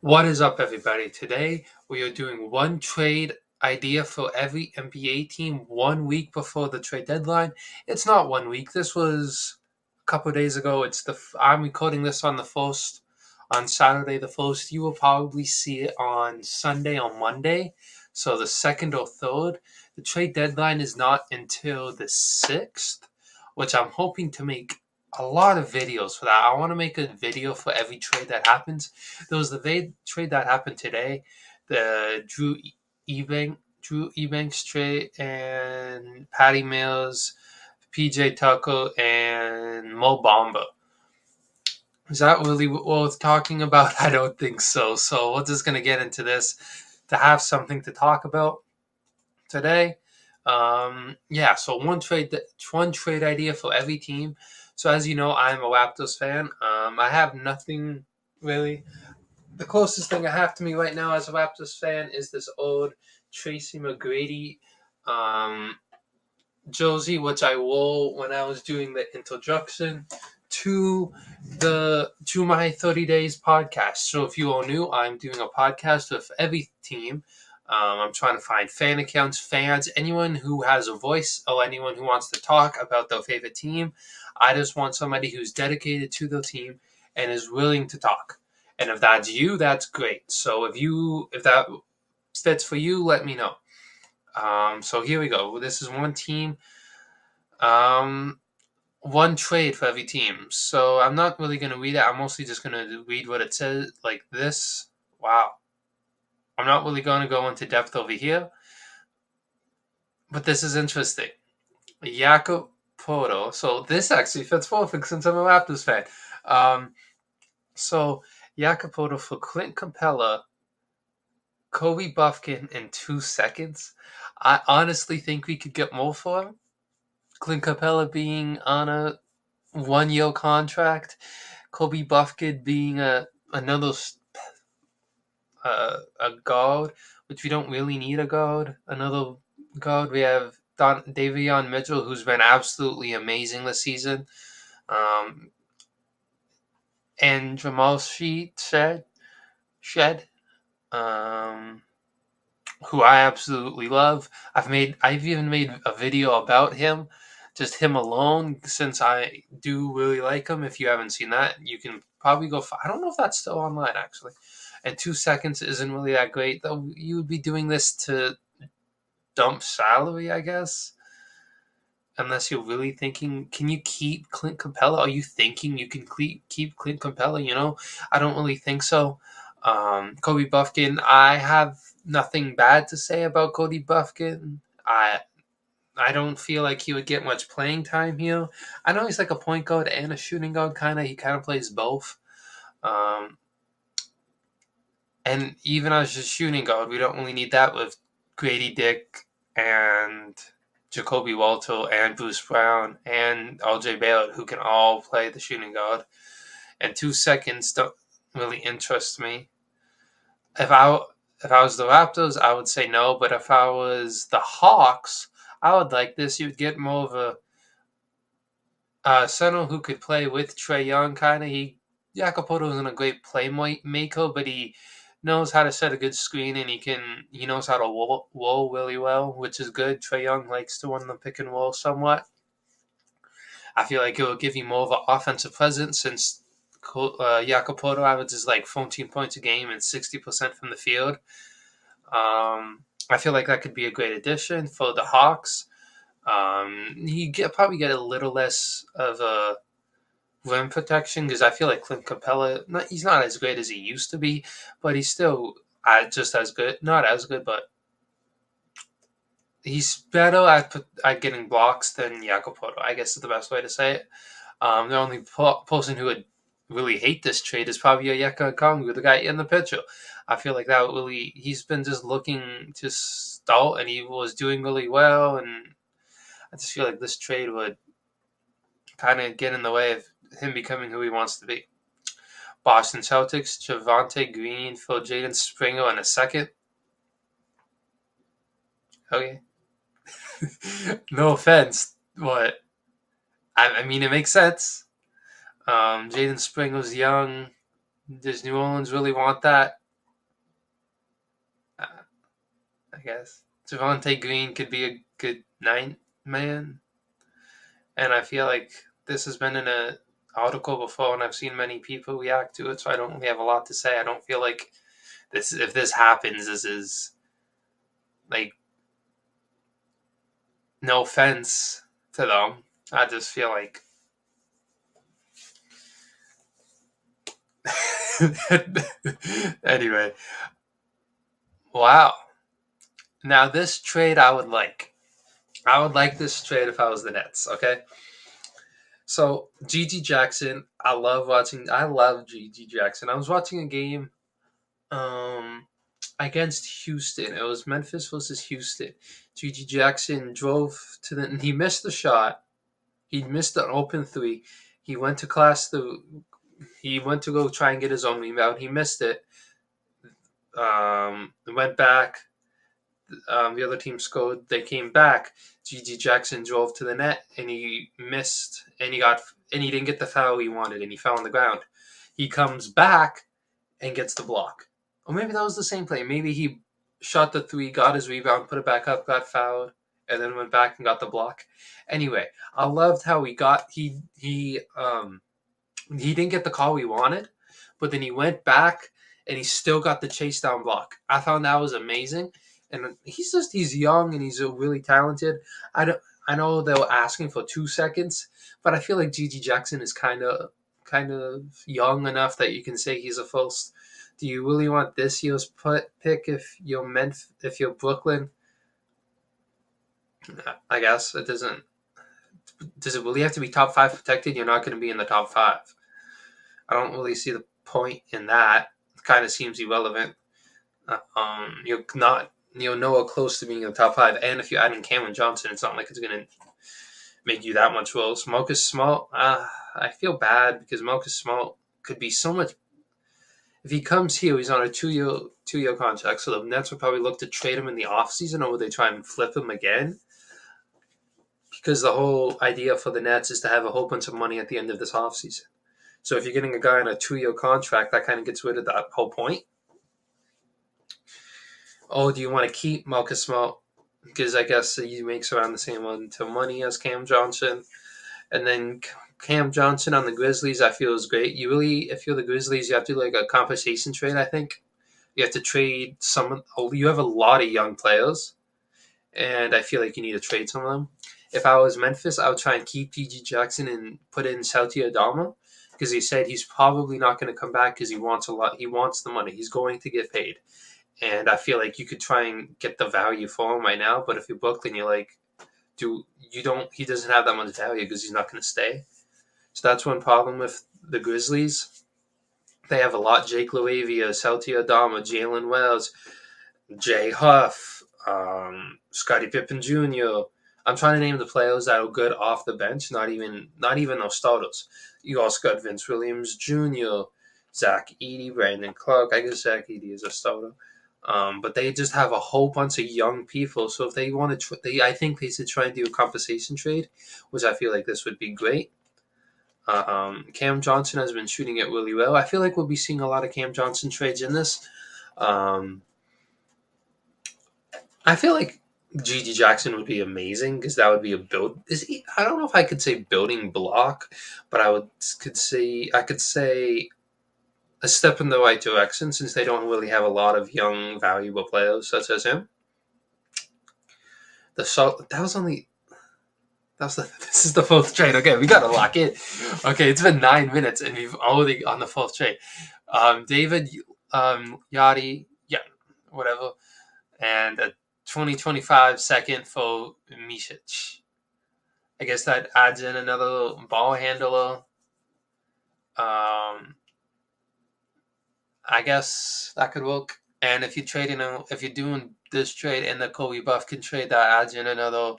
What is up, everybody? Today we are doing one trade idea for every NBA team 1 week before the trade deadline. It's not 1 week. This was a couple of days ago. I'm recording this on the first, on Saturday the first. You will probably see it on Sunday or Monday, so the second or third. The trade deadline is not until the 6th, which I'm hoping to make a lot of videos for that. I want to make a video for every trade that happens. There was the trade that happened today, the Drew Ebanks trade, and Patty Mills, PJ Tucker, and Mo Bamba. Is that really what we're talking about? I don't think so. So we're just gonna get into this to have something to talk about today. So one trade idea for every team. So as you know, I'm a Raptors fan. I have nothing really. The closest thing I have to me right now as a Raptors fan is this old Tracy McGrady jersey, which I wore when I was doing the introduction to my 30 Days podcast. So if you all new, I'm doing a podcast with every team. I'm trying to find fan accounts, fans, anyone who has a voice or anyone who wants to talk about their favorite team. I just want somebody who's dedicated to their team and is willing to talk. And if that's you, that's great. So if that fits for you, let me know. So here we go. This is one team, one trade for every team. So I'm not really going to read it. I'm mostly just going to read what it says like this. Wow. I'm not really going to go into depth over here, but this is interesting. Jakob Poto. So this actually fits perfect since I'm a Raptors fan. So Jakob Poto for Clint Capella, Kobe Buffkin in 2 seconds. I honestly think we could get more for him. Clint Capella being on a 1 year contract, Kobe Buffkin being another a guard, which we don't really need a guard. Another guard, we have Davion Mitchell, who's been absolutely amazing this season, and Jamal Shed, who I absolutely love. I've even made a video about him, just him alone, since I do really like him. If you haven't seen that, you can probably go. I don't know if that's still online actually. And 2 seconds isn't really that great, though. You would be doing this to dump salary, I guess. Unless you're really thinking, can you keep Clint Capella? Are you thinking you can keep Clint Capella? I don't really think so. Kobe Buffkin, I have nothing bad to say about Cody Buffkin. I don't feel like he would get much playing time here. I know he's like a point guard and a shooting guard kind of. He kind of plays both. And even as a shooting guard, we don't really need that with Grady Dick and Jacoby Walter and Bruce Brown and RJ Barrett, who can all play the shooting guard. And 2 seconds don't really interest me. If I was the Raptors, I would say no. But if I was the Hawks, I would like this. You'd get more of a center who could play with Trae Young, kind of. Jakob Poto isn't a great playmaker, but he knows how to set a good screen, and he knows how to roll really well, which is good. Trae Young likes to run the pick and roll somewhat. I feel like it will give you more of an offensive presence since Jakob Poto averages like 14 points a game and 60% from the field. I feel like that could be a great addition for the Hawks. Probably get a little less of a rim protection because I feel like Clint Capella, he's not as great as he used to be, but he's still just as good. Not as good, but he's better at getting blocks than Jakob Poto, I guess is the best way to say it. The only person who would really hate this trade is probably Onyeka Okongwu, the guy in the picture. I feel like he's been just looking to stall, and he was doing really well, and I just feel like this trade would kind of get in the way of him becoming who he wants to be. Boston Celtics, Javonte Green for Jaden Springer in a second. Okay. No offense, but I mean, it makes sense. Jaden Springer's young. Does New Orleans really want that? guess. Javante Green could be a good ninth man. And I feel like this has been in a article before, and I've seen many people react to it, so I don't really have a lot to say. I don't feel like this. If this happens, this is like no offense to them. I just feel like anyway. Wow. Now this trade I would like. I would like this trade if I was the Nets. Okay. So GG Jackson, I love watching. I love GG Jackson. I was watching a game um against Houston. It was Memphis versus Houston. GG Jackson drove to the. He missed the shot. He missed an open three. He went to class. He went to go try and get his own rebound. He missed it. Went back. The other team scored. They came back. GG Jackson drove to the net and he missed. And he didn't get the foul he wanted. And he fell on the ground. He comes back and gets the block. Or maybe that was the same play. Maybe he shot the three, got his rebound, put it back up, got fouled, and then went back and got the block. Anyway, I loved how he didn't get the call we wanted, but then he went back and he still got the chase down block. I found that was amazing. And he's young and he's really talented. I know they were asking for 2 seconds, but I feel like Gigi Jackson is kind of young enough that you can say he's a first. Do you really want this year's pick if you're Brooklyn? I guess it doesn't. Does it really have to be top five protected? You're not going to be in the top five. I don't really see the point in that. It kind of seems irrelevant. You're not nowhere close to being in the top five. And if you add in Cameron Johnson, it's not like it's going to make you that much worse. Marcus Smart, I feel bad because Marcus Smart could be so much. If he comes here, he's on a two-year contract, so the Nets will probably look to trade him in the offseason, or will they try and flip him again? Because the whole idea for the Nets is to have a whole bunch of money at the end of this offseason. So if you're getting a guy on a 2-year contract, that kind of gets rid of that whole point. Oh, do you want to keep Marcus Smart? Because I guess he makes around the same amount of money as Cam Johnson. And then Cam Johnson on the Grizzlies, I feel is great. If you're the Grizzlies, you have to do like a compensation trade, I think. You have to trade someone. You have a lot of young players, and I feel like you need to trade some of them. If I was Memphis, I would try and keep G.G. Jackson and put in Sauti Adama because he said he's probably not going to come back because he wants a lot. He wants the money. He's going to get paid. And I feel like you could try and get the value for him right now. But if you're Brooklyn, you're like, he doesn't have that much value because he's not going to stay. So that's one problem with the Grizzlies. They have a lot. Jake LaRavia, Sauti Adama, Jalen Wells, Jay Huff, Scottie Pippen Jr. I'm trying to name the players that are good off the bench, not even those starters. You also got Vince Williams Jr., Zach Edey, Brandon Clark. I guess Zach Edey is a starter. But they just have a whole bunch of young people. So if they want to, I think they should try and do a compensation trade, which I feel like this would be great. Cam Johnson has been shooting it really well. I feel like we'll be seeing a lot of Cam Johnson trades in this. I feel like G.G. Jackson would be amazing because that would be a build. I don't know if I could say building block, but I could say a step in the right direction since they don't really have a lot of young, valuable players such as him. This is the fourth trade. Okay, we gotta lock in. Okay, it's been 9 minutes and we've already on the fourth trade. David, Yachty, yeah, whatever, and a 2025 second for Misic. I guess that adds in another ball handler. I guess that could work. And if you're doing this trade and the Kobe Buff can trade, that adds in another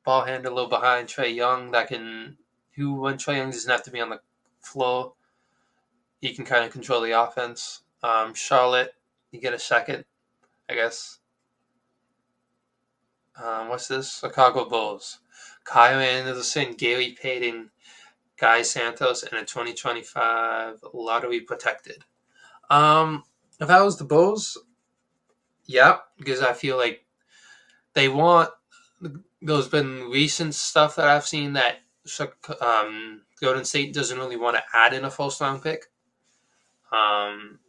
ball handler behind Trae Young when Trae Young doesn't have to be on the floor, he can kind of control the offense. Charlotte, you get a second, I guess. What's this? Chicago Bulls. Kyle Anderson, Gary Payton, Guy Santos, and a 2025 lottery protected. If I was the Bulls, Yeah, because I feel like they want. There's been recent stuff that I've seen that Golden State doesn't really want to add in a first round pick. Um,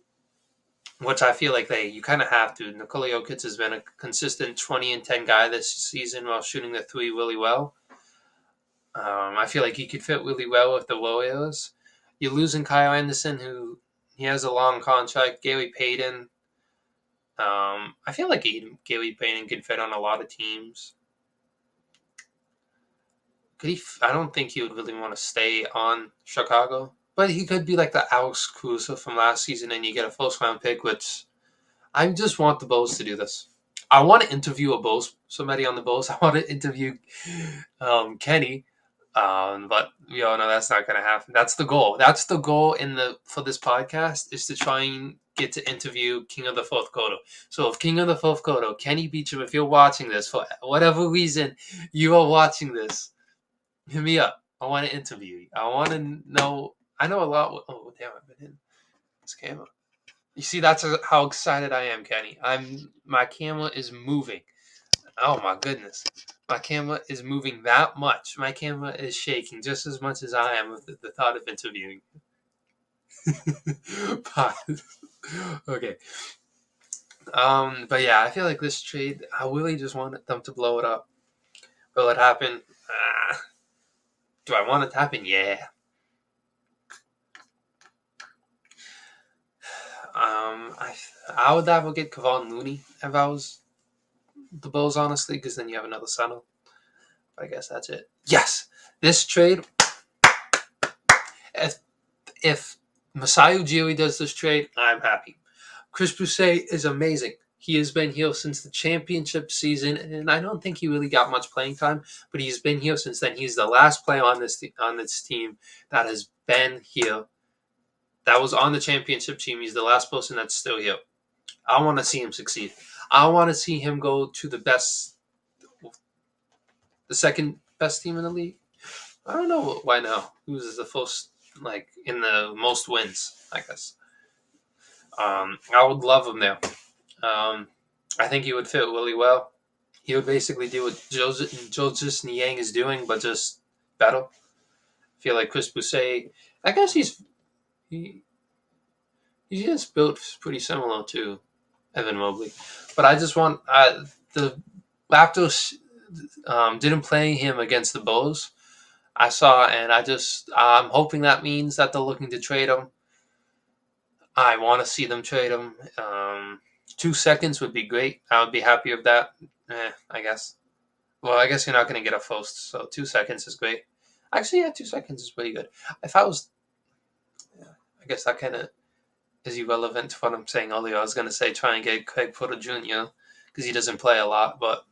which I feel like you kind of have to. Nikola Jokic has been a consistent 20 and 10 guy this season while shooting the three really well. I feel like he could fit really well with the Warriors. You're losing Kyle Anderson, who he has a long contract. Gary Payton. I feel like Gary Payton can fit on a lot of teams. Could he? I don't think he would really want to stay on Chicago, but he could be like the Alex Caruso from last season, and you get a first round pick. Which I just want the Bulls to do this. I want to interview somebody on the Bulls. I want to interview Kenny, but we all know that's not going to happen. That's the goal. That's the goal for this podcast is to try and get to interview King of the Fourth Quarter. So if King of the Fourth Quarter, Kenny Beecham, if you're watching this for whatever reason you are watching this, hit me up. I want to interview you. I want to know. I know a lot. Oh damn! I've been in this camera. You see, that's how excited I am, Kenny. My camera is moving. Oh my goodness. My camera is moving that much. My camera is shaking just as much as I am with the thought of interviewing. Okay. But yeah, I feel like this trade, I really just wanted them to blow it up. Will it happen? Do I want it to happen? Yeah. I would have get Kevon Looney if I was the Bulls, honestly, because then you have another center. But I guess that's it. Yes, this trade. If if Masai Ujiri does this trade, I'm happy. Chris Boucher is amazing. He has been here since the championship season, and I don't think he really got much playing time, but he's been here since then. He's the last player on this team that has been here. That was on the championship team. He's the last person that's still here. I want to see him succeed. I want to see him go to the second best team in the league. I don't know why now. Who's the first, like in the most wins? I guess. I would love him there. I think he would fit really well. He would basically do what Joseph Niang is doing, but just better. I feel like Chris Boucher. I guess he he's just built pretty similar to Evan Mobley, but I just want the Raptors didn't play him against the Bulls. I saw, and I'm hoping that means that they're looking to trade him. I want to see them trade him. 2 seconds would be great. I would be happy with that. I guess. Well, I guess you're not going to get a first, so 2 seconds is great. Actually, yeah, 2 seconds is pretty good. If I was, yeah, I guess that kind of is irrelevant to what I'm saying earlier. I was going to say try and get Craig Porter Jr. because he doesn't play a lot, but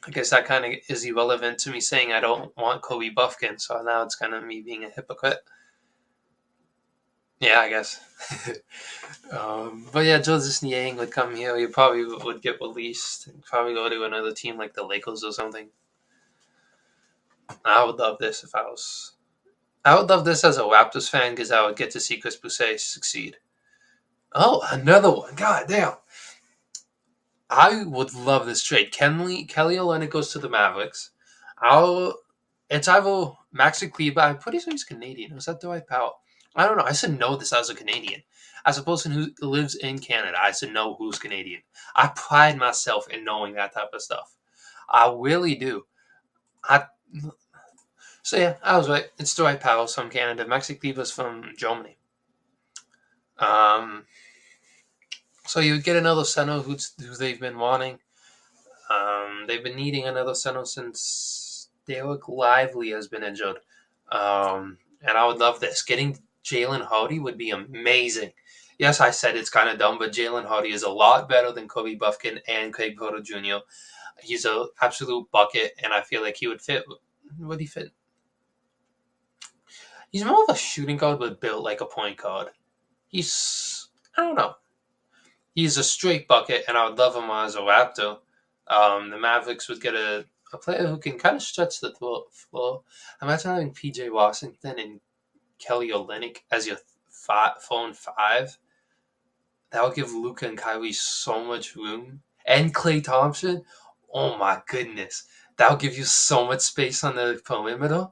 I guess that kind of is irrelevant to me saying I don't want Kobe Buffkin, so now it's kind of me being a hypocrite. Yeah, I guess. But yeah, Joseph Niang would come here. He probably would get released and probably go to another team like the Lakers or something. I would love this if I was. I would love this as a Raptors fan because I would get to see Chris Boucher succeed. Oh, another one. God damn. I would love this trade. Kelly Olynyk goes to the Mavericks. It's either Maxi Kleber. I'm pretty sure he's Canadian. Was that Dwight Powell? I don't know. I should know this as a Canadian. As a person who lives in Canada, I should know who's Canadian. I pride myself in knowing that type of stuff. I really do. I So yeah, I was right. It's Dwight Powell from Canada. Maxi Kleber's from Germany. Um, so you get another center who they've been wanting. They've been needing another center since Derek Lively has been injured. And I would love this. Getting Jalen Hardy would be amazing. Yes, I said it's kind of dumb, but Jalen Hardy is a lot better than Kobe Buffkin and Craig Porter Jr. He's an absolute bucket, and I feel like he would fit. Would he fit? He's more of a shooting guard, but built like a point guard. I don't know. He's a straight bucket, and I would love him as a Raptor. The Mavericks would get a player who can kind of stretch the floor. Imagine having PJ Washington and Kelly Olynyk as your phone five. that would give Luka and Kyrie so much room. And Klay Thompson, oh my goodness. That would give you so much space on the perimeter.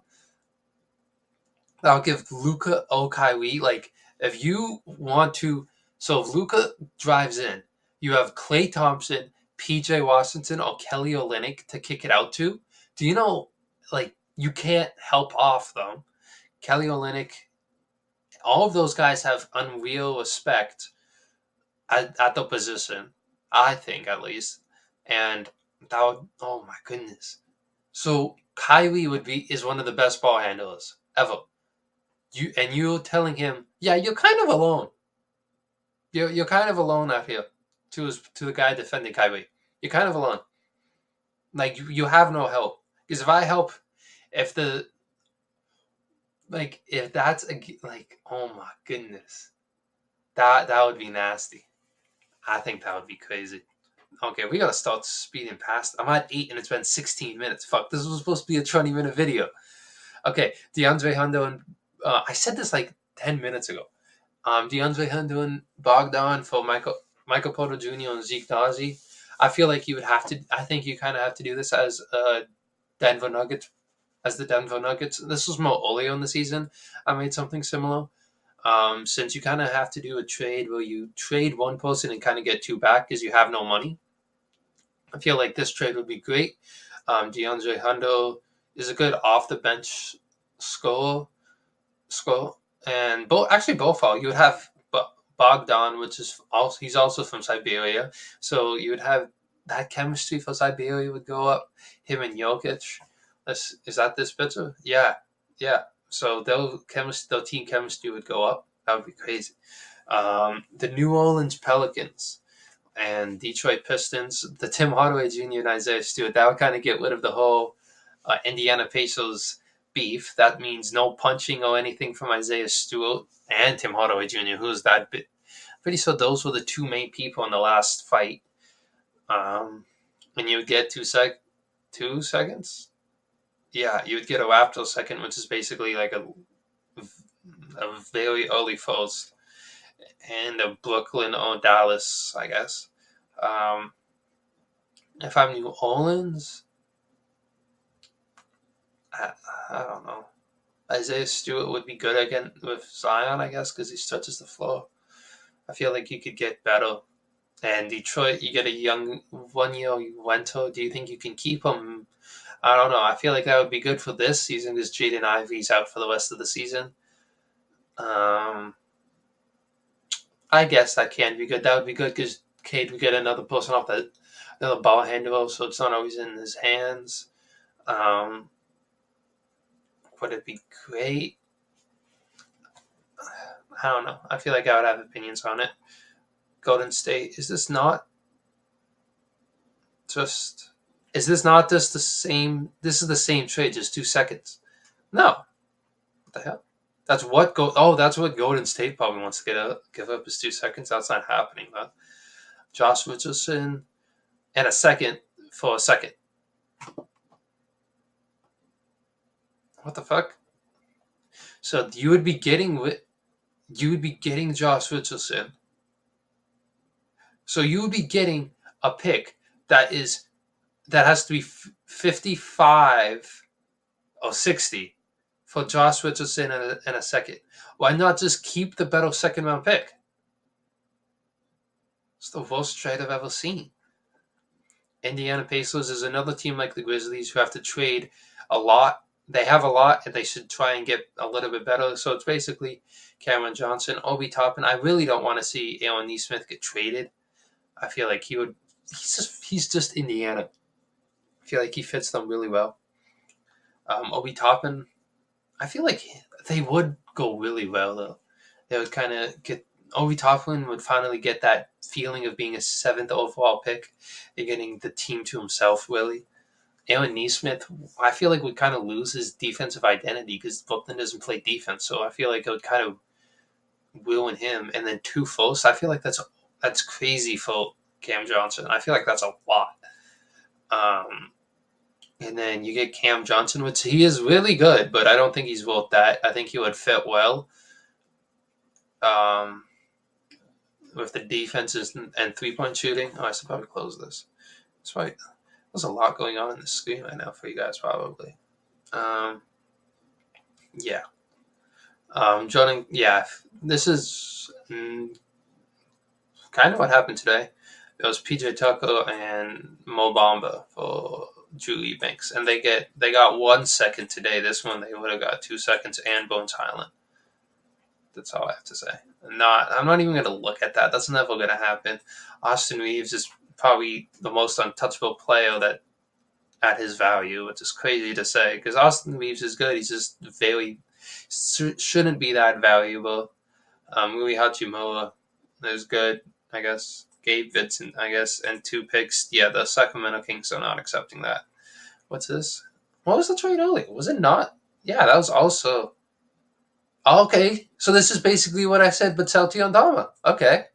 That would give Luka or Kyrie, like, if you want to. So if Luka drives in, you have Klay Thompson, PJ Washington, or Kelly Olynyk to kick it out to. Do you know, like, you can't help off them. Kelly Olynyk, all of those guys have unreal respect at the position, I think at least. And that would, oh my goodness. So Kyrie is one of the best ball handlers ever. You're telling him, yeah, you're kind of alone. You're kind of alone out here to the guy defending Kyrie. You're kind of alone. Like you have no help. Because if I help, if the if that's like, oh my goodness, that would be nasty. I think that would be crazy. Okay, we gotta start speeding past. I'm at 8 and it's been 16 minutes. Fuck, this was supposed to be a 20-minute video. Okay, DeAndre Hundo and I said this like 10 minutes ago. DeAndre Hundo and Bogdan for Michael Porter Jr. and Zeke Naji. I feel like you would have to. I think you kind of have to do this as Denver Nuggets, as the Denver Nuggets. This was more earlier in the season. I made something similar. Since you kind of have to do a trade where you trade one person and kind of get two back because you have no money. I feel like this trade would be great. DeAndre Hundo is a good off the bench scorer, and both are. You would have Bogdan, which is also he's also from Siberia, so you would have that chemistry for Siberia would go up. Him and Jokic. Is that this picture? Yeah, yeah. So their team chemistry would go up. That would be crazy. The New Orleans Pelicans and Detroit Pistons, the Tim Hardaway Jr. and Isaiah Stewart, that would kind of get rid of the whole Indiana Pacers beef. That means no punching or anything from Isaiah Stewart and Tim Hardaway Jr., who's that bit. Pretty sure those were the two main people in the last fight. And you would get 2 seconds? Yeah, you would get a Raptor second, which is basically like a very early first. And a Brooklyn or Dallas, I guess. If I'm New Orleans, I don't know. Isaiah Stewart would be good again with Zion, I guess, because he stretches the floor. I feel like you could get better. And Detroit, you get a young 1-year Wento. Do you think you can keep him? I don't know. I feel like that would be good for this season because Jaden Ivey's out for the rest of the season. I guess that can be good. That would be good because Cade would get another person off another ball handler, so it's not always in his hands. Would it be great? I don't know. I feel like I would have opinions on it. Golden State, is this not just the same? This is the same trade, just 2 seconds. No. What the hell? That's what Golden State probably wants to give up is 2 seconds. That's not happening, though. Josh Richardson and a second for a second. What the fuck? So you would be getting Josh Richardson. So you would be getting a pick that has to be 55 or 60 for Josh Richardson and a second. Why not just keep the better second round pick? It's the worst trade I've ever seen. Indiana Pacers is another team like the Grizzlies who have to trade a lot. They have a lot, and they should try and get a little bit better. So it's basically Cameron Johnson, Obi Toppin. I really don't want to see Aaron Nesmith get traded. I feel like he would. He's just Indiana. I feel like he fits them really well. Obi Toppin, I feel like they would go really well though. They would kind of get Obi Toppin would finally get that feeling of being a 7th overall pick and getting the team to himself really. Aaron Nesmith, I feel like would kind of lose his defensive identity because Brooklyn doesn't play defense, so I feel like it would kind of ruin him. And then 2 firsts, I feel like that's crazy for Cam Johnson. I feel like that's a lot. And then you get Cam Johnson, which he is really good, but I don't think he's worth that. I think he would fit well. with the defenses and 3-point shooting. Oh, I should probably close this. That's right. There's a lot going on in the screen right now for you guys, probably. Yeah. Jordan, yeah, this is kind of what happened today. It was PJ Tucker and Mo Bamba for Drew Eubanks, and they got 1 second today. This one they would have got 2 seconds and Bones Highland. That's all I have to say. I'm not even going to look at that. That's never going to happen. Austin Reeves is probably the most untouchable player that at his value, which is crazy to say because Austin Reeves is good. He's just very shouldn't be that valuable. Rui Hachimura is good, I guess. Gabe Vincent, I guess, and 2 picks. Yeah, the Sacramento Kings are not accepting that. What's this? What was the trade earlier? Was it not? Yeah, that was also. Oh, okay, so this is basically what I said, but Celti on Dama. Okay.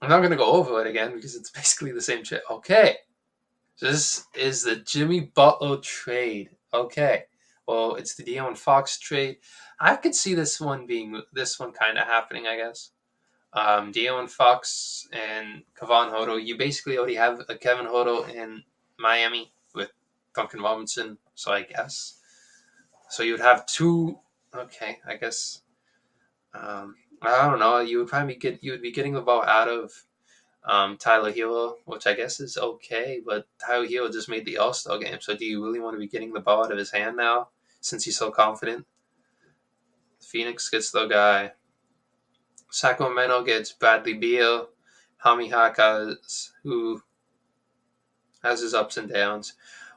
I'm not going to go over it again because it's basically the same shit. Okay. This is the Jimmy Butler trade. Okay. Well, it's the De'Aaron Fox trade. I could see this one kind of happening, I guess. De'Aaron Fox and Kevon Huerter. You basically already have a Kevin Huerter in Miami with Duncan Robinson, so I guess. So you would have 2. Okay, I guess. I don't know. You would be getting the ball out of Tyler Hero, which I guess is okay, but Tyler Hero just made the All-Star game, so do you really want to be getting the ball out of his hand now since he's so confident? Phoenix gets the guy. Sacramento gets Bradley Beal, Hami Hakas, who has his ups and downs.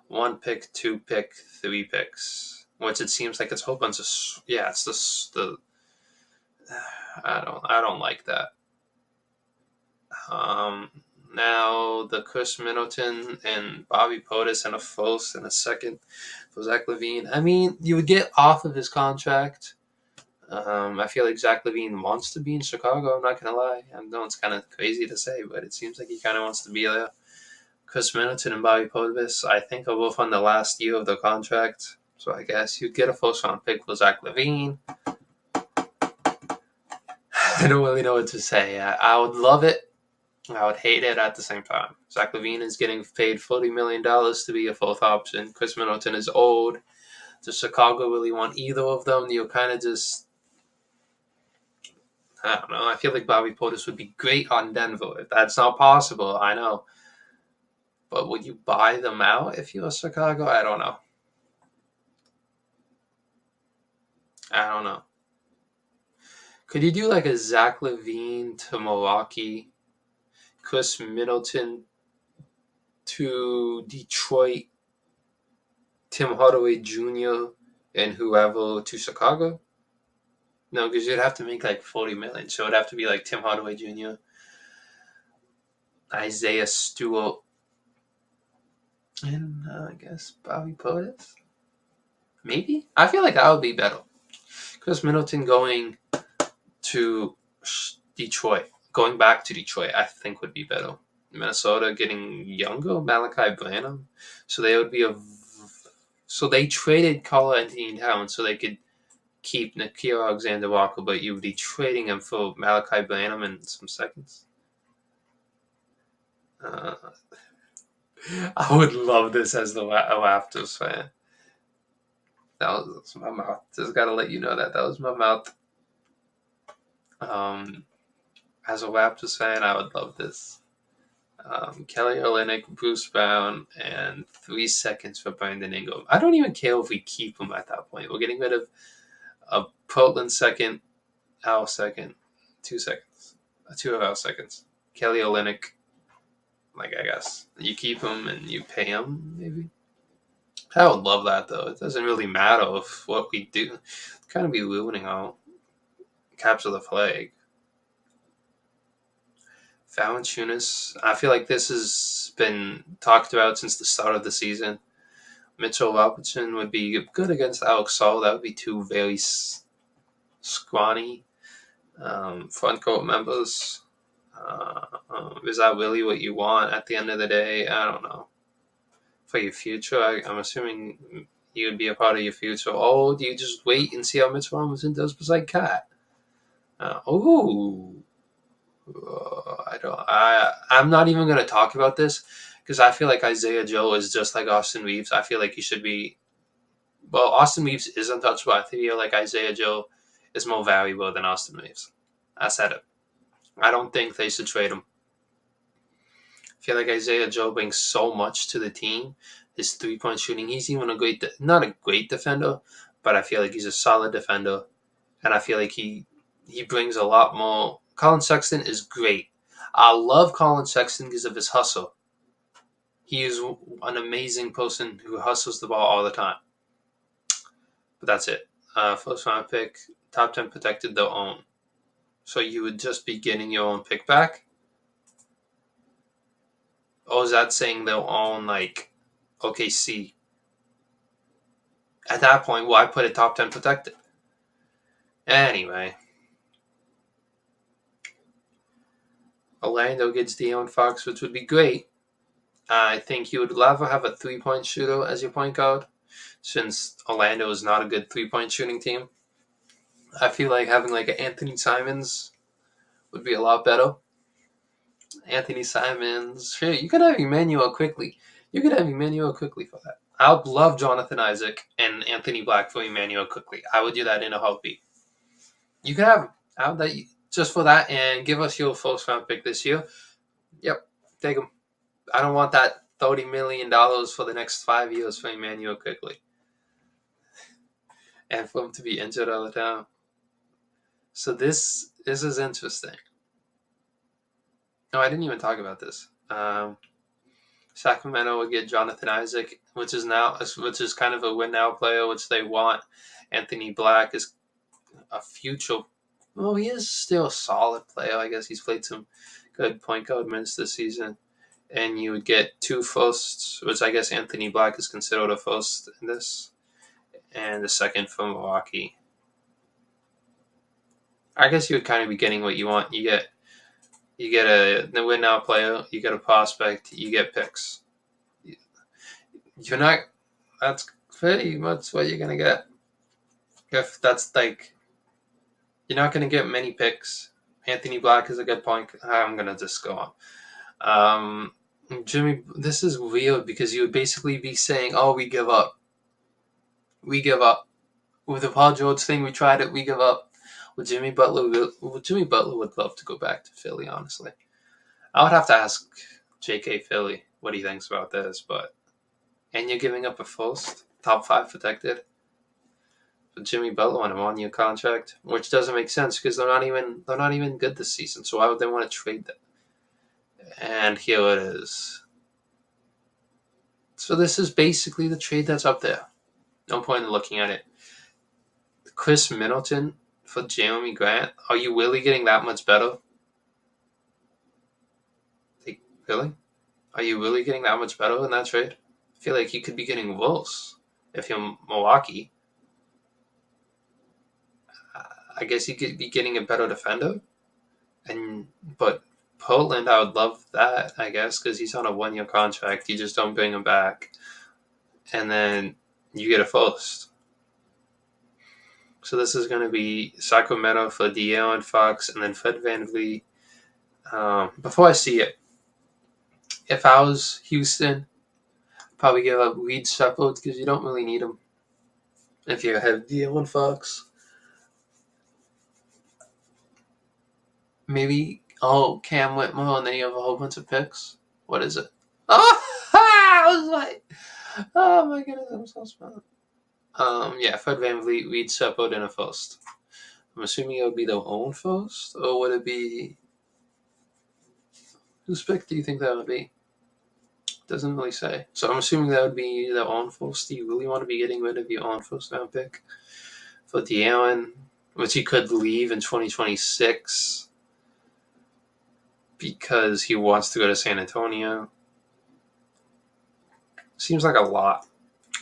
1 pick, 2 pick, 3 picks, which it seems like it's a whole bunch of it's the I don't like that. Now the Chris Middleton and Bobby Portis and a first and a second for Zach LaVine. I mean, you would get off of his contract. I feel like Zach LaVine wants to be in Chicago. I'm not gonna lie. I know it's kind of crazy to say, but it seems like he kind of wants to be there. Chris Middleton and Bobby Portis, I think, are both on the last year of their contract. So I guess you'd get a first round pick for Zach LaVine. I don't really know what to say. I would love it. I would hate it at the same time. Zach LaVine is getting paid $40 million to be a fourth option. Chris Middleton is old. Does Chicago really want either of them? You're kind of just... I don't know. I feel like Bobby Portis would be great on Denver. If that's not possible, I know. But would you buy them out if you were Chicago? I don't know. Could you do like a Zach LaVine to Milwaukee, Chris Middleton to Detroit, Tim Hardaway Jr. and whoever to Chicago? No, because you'd have to make like $40 million. So it'd have to be like Tim Hardaway Jr., Isaiah Stewart, and I guess Bobby Portis. Maybe? I feel like that would be better. Chris Middleton going to Detroit, going back to Detroit, I think would be better. Minnesota getting younger, Malachi Branham. So they traded Karl-Anthony Towns so they could keep Nickeil Alexander-Walker, but you would be trading him for Malachi Branham in some seconds. I would love this as a Raptors fan. That was my mouth. Just gotta let you know that was my mouth. As a Raptors fan, I would love this. Kelly Olynyk, Bruce Brown, and 3 seconds for Brandon Ingram. I don't even care if we keep him at that point. We're getting rid of a Portland second, our second, 2 seconds. 2 of our seconds. Kelly Olynyk, like I guess. You keep him and you pay him, maybe? I would love that, though. It doesn't really matter if what we do. Kind of be ruining our Capture the Flag. Valanciunas, I feel like this has been talked about since the start of the season. Mitchell Robinson would be good against Alex Saul. That would be 2 very scrawny front court members. Is that really what you want at the end of the day? I don't know. For your future, I'm assuming he would be a part of your future. Or do you just wait and see how Mitchell Robinson does beside Cat? Ooh. I don't. I'm not even going to talk about this because I feel like Isaiah Joe is just like Austin Reeves. I feel like he should be. Well, Austin Reeves is untouchable. I feel like Isaiah Joe is more valuable than Austin Reeves. I said it. I don't think they should trade him. I feel like Isaiah Joe brings so much to the team. His 3-point shooting. He's even not a great defender, but I feel like he's a solid defender, and I feel like he brings a lot more. Colin Sexton is great. I love Colin Sexton because of his hustle. He is an amazing person who hustles the ball all the time. But that's it. First round pick, top 10 protected, they'll own. So you would just be getting your own pick back? Or is that saying they'll own like OKC? At that point, why put it top 10 protected? Anyway, Orlando gets De'Aaron Fox, which would be great. I think you would rather have a 3-point shooter as your point guard, since Orlando is not a good 3-point shooting team. I feel like having like an Anthony Simons would be a lot better. Anthony Simons. Sure, you could have Emmanuel quickly. You could have Emmanuel quickly for that. I would love Jonathan Isaac and Anthony Black for Emmanuel quickly. I would do that in a heartbeat. You could have him. I would that just for that and give us your first round pick this year. Yep, take him. I don't want that $30 million for the next 5 years for Emmanuel quickly, and for him to be injured all the time. So this is interesting. No, I didn't even talk about this. Sacramento will get Jonathan Isaac, which is kind of a win now player, which they want. Anthony Black is a future. Well, he is still a solid player. I guess he's played some good point guard minutes this season. And you would get 2 firsts, which I guess Anthony Black is considered a first in this, and the second from Milwaukee. I guess you would kind of be getting what you want. You get a win now player, you get a prospect, you get picks. You're not. That's pretty much what you're gonna get. If that's like, you're not gonna get many picks. Anthony Black is a good point. I'm gonna just go on. Jimmy, this is weird because you would basically be saying, "Oh, we give up. We give up." With the Paul George thing, we tried it. We give up. With Jimmy Butler, would love to go back to Philly. Honestly, I would have to ask J.K. Philly what he thinks about this. But and you're giving up a first, top 5 protected, for Jimmy Butler on a 1-year contract, which doesn't make sense because they're not even good this season. So why would they want to trade them? And here it is. So this is basically the trade that's up there. No point in looking at it. Chris Middleton for Jeremy Grant. Are you really getting that much better? Like, really? Are you really getting that much better in that trade? I feel like you could be getting worse if you're Milwaukee. I guess you could be getting a better defender. But Portland, I would love that, I guess, because he's on a 1-year contract. You just don't bring him back. And then you get a first. So this is going to be Sacramento for De'Aaron Fox and then Fred VanVleet. Before I see it, if I was Houston, I'd probably give up Reed Shepherd because you don't really need him. If you have De'Aaron Fox, maybe Cam Whitmore and then you have a whole bunch of picks. What is it? Oh, I was like, oh my goodness, I'm so smart. Yeah, Fred VanVleet, Reed Shepherd, and a first. I'm assuming it would be their own first, or would it be? Whose pick do you think that would be? Doesn't really say. So I'm assuming that would be their own first. Do you really want to be getting rid of your own first round pick for De'Aaron, which he could leave in 2026 because he wants to go to San Antonio? Seems like a lot.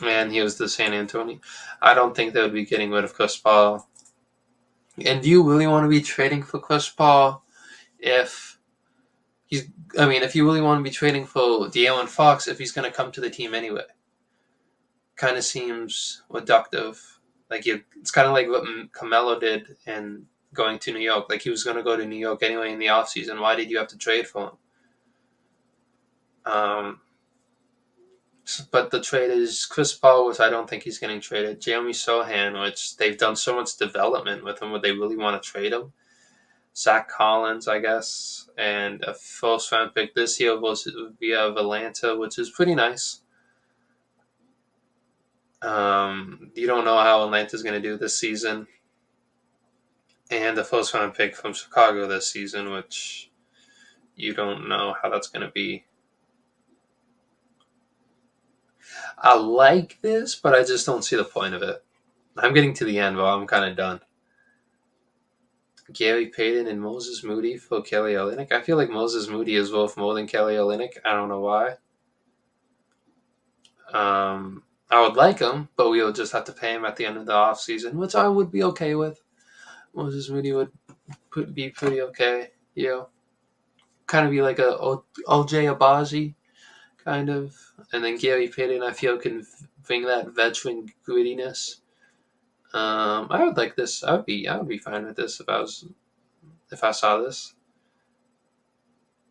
And he was the San Antonio. I don't think they would be getting rid of Chris Paul. And do you really want to be trading for Chris Paul if you really want to be trading for De'Aaron Fox if he's going to come to the team anyway? Kind of seems reductive. It's kind of like what Carmelo did in going to New York. Like, he was going to go to New York anyway in the offseason. Why did you have to trade for him? But the trade is Chris Paul, which I don't think he's getting traded. Jeremy Sohan, which they've done so much development with him, would they really want to trade him? Zach Collins, I guess, and a first round pick this year was via Atlanta, which is pretty nice. You don't know how Atlanta's going to do this season, and the first round pick from Chicago this season, which you don't know how that's going to be. I like this, but I just don't see the point of it. I'm getting to the end, but I'm kind of done. Gary Payton and Moses Moody for Kelly Olynyk. I feel like Moses Moody is worth more than Kelly Olynyk. I don't know why. I would like him, but we would just have to pay him at the end of the offseason, which I would be okay with. Moses Moody would be pretty okay. Kind of be like a OJ Abaji, kind of. And then Gary Payton, I feel, can bring that veteran grittiness. I would like this. I would be fine with this if I saw this.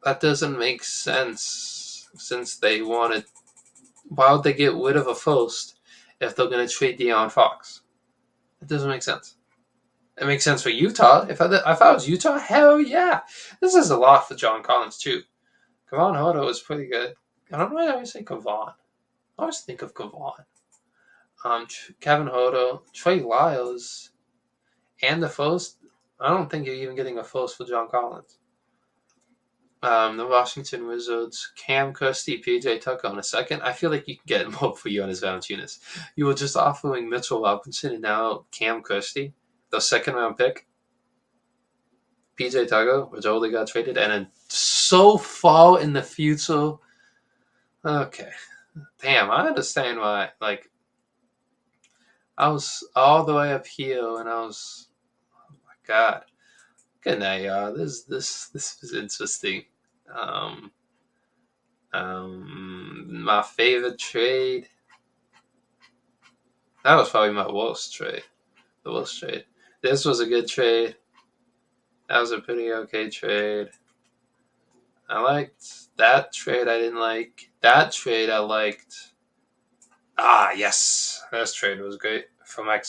That doesn't make sense since they wanted. Why would they get rid of a first if they're going to trade De'Aaron Fox? It doesn't make sense. It makes sense for Utah. If I was Utah, hell yeah. This is a lot for John Collins too. Kevon Huerter was pretty good. I don't know why I always say Kevon. I always think of Kevon. Kevin Huerter, Trey Lyles, and the first. I don't think you're even getting a first for John Collins. The Washington Wizards, Cam Christie, PJ Tucker on a second. I feel like you can get more for Jonas Valanciunas. You were just offering Mitchell Robinson and now Cam Christie, the second round pick. PJ Tucker, which only got traded, and then so far in the future. Okay. Damn, I understand why. Like, I was all the way up here and I was, oh my God. Good night, y'all. This is interesting. My favorite trade. That was probably my worst trade. The worst trade. This was a good trade. That was a pretty okay trade. I liked that trade. I didn't like that trade. I liked. Ah, yes, this trade was great for make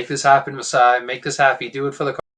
this happen, Masai. Make this happy. Do it for the.